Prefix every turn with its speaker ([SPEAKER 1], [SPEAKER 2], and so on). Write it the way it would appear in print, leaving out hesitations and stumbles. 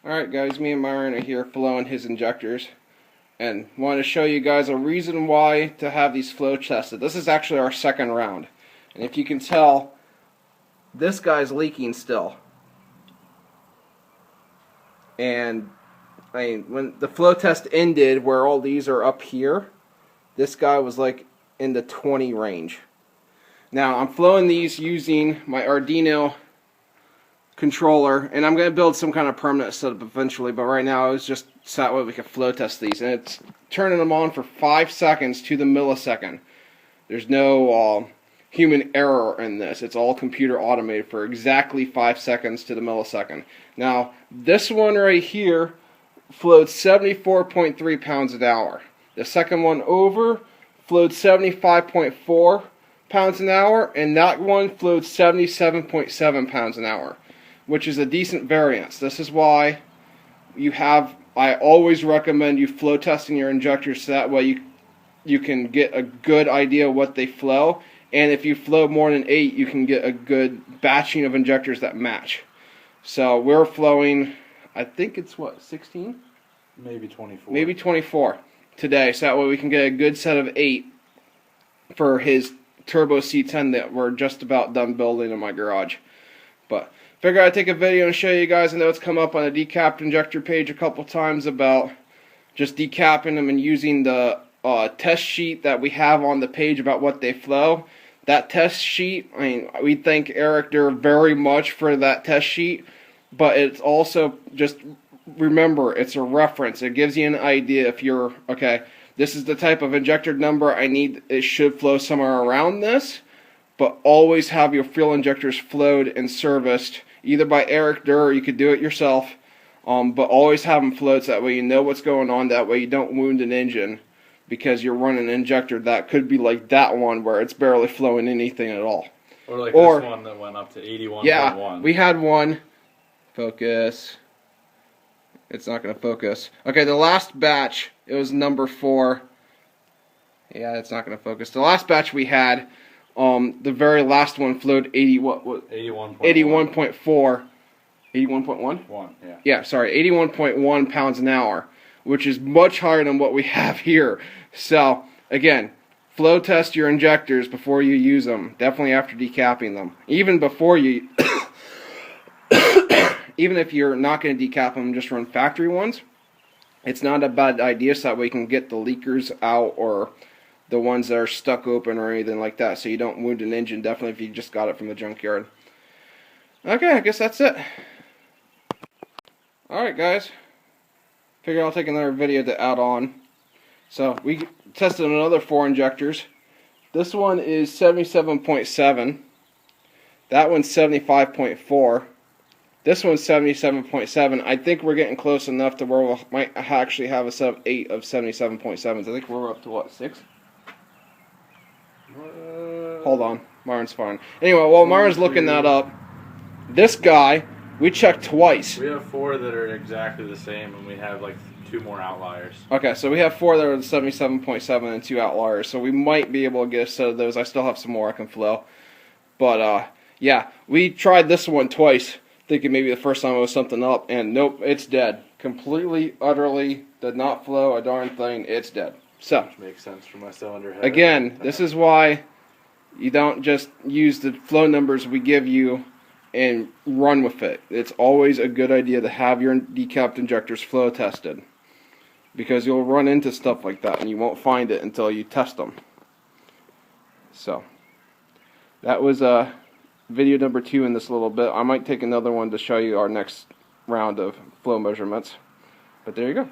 [SPEAKER 1] Alright guys, me and Myron are here flowing his injectors, and want to show you guys a reason why to have these flow tested. This is actually our second round, and if you can tell, this guy's leaking still. And I mean, when the flow test ended, where all these are up here, this guy was like in the 20 range. Now I'm flowing these using my Arduino controller, and I'm going to build some kind of permanent setup eventually, but right now I was just so that way we can flow test these, and it's turning them on for 5 seconds to the millisecond. There's no human error in this. It's all computer automated for exactly 5 seconds to the millisecond. Now this one right here flowed 74.3 pounds an hour. The second one over flowed 75.4 pounds an hour, and that one flowed 77.7 pounds an hour, which is a decent variance. This is why I always recommend you flow testing your injectors so that way you can get a good idea of what they flow, and if you flow more than 8, you can get a good batching of injectors that match. So we're flowing, I think it's what, 16?
[SPEAKER 2] Maybe 24.
[SPEAKER 1] Maybe 24 today, so that way we can get a good set of 8 for his Turbo C10 that we're just about done building in my garage. But figure I'd take a video and show you guys. I know it's come up on the decapped injector page a couple times about just decapping them and using the test sheet that we have on the page about what they flow. That test sheet, I mean, we thank Eric Durr very much for that test sheet, but it's also just, remember, it's a reference. It gives you an idea if you're, okay, this is the type of injector number I need, it should flow somewhere around this, but always have your fuel injectors flowed and serviced, either by Eric Durr, or you could do it yourself, but always have them flowed so that way you know what's going on, that way you don't wound an engine, because you're running an injector that could be like that one where it's barely flowing anything at all.
[SPEAKER 2] Or like this one that went up to 81.1.
[SPEAKER 1] Yeah, we had one. Focus. It's not going to focus. Okay, the last batch, it was number 4. Yeah, it's not going to focus. The last batch we had, the very last one flowed 81.4. 81.1?
[SPEAKER 2] 1, yeah.
[SPEAKER 1] Yeah, sorry, 81.1 pounds an hour, which is much higher than what we have here. So, again, flow test your injectors before you use them. Definitely after decapping them. Even before you, even if you're not going to decap them, just run factory ones. It's not a bad idea, so that way you can get the leakers out or the ones that are stuck open or anything like that, so you don't wound an engine, definitely if you just got it from the junkyard. Okay, I guess that's it. Alright guys, figure I'll take another video to add on. So we tested another 4 injectors. This one is 77.7. That one's 75.4. This one's 77.7. I think we're getting close enough to where we might actually have a set of 8 of 77.7s. I think we're up to what, 6? Hold on, Myron's fine. Anyway, while Myron's looking that up, this guy, we checked twice.
[SPEAKER 2] We have 4 that are exactly the same, and we have like 2 more outliers.
[SPEAKER 1] Okay, so we have 4 that are 77.7 and 2 outliers, so we might be able to get a set of those. I still have some more I can flow. But, yeah, we tried this one twice, thinking maybe the first time it was something up, and nope, it's dead. Completely, utterly, did not flow a darn thing, it's dead. So,
[SPEAKER 2] which makes sense for my cylinder head.
[SPEAKER 1] Again, this is why you don't just use the flow numbers we give you and run with it. It's always a good idea to have your decapped injectors flow tested, because you'll run into stuff like that and you won't find it until you test them. So, that was video number 2 in this little bit. I might take another one to show you our next round of flow measurements. But there you go.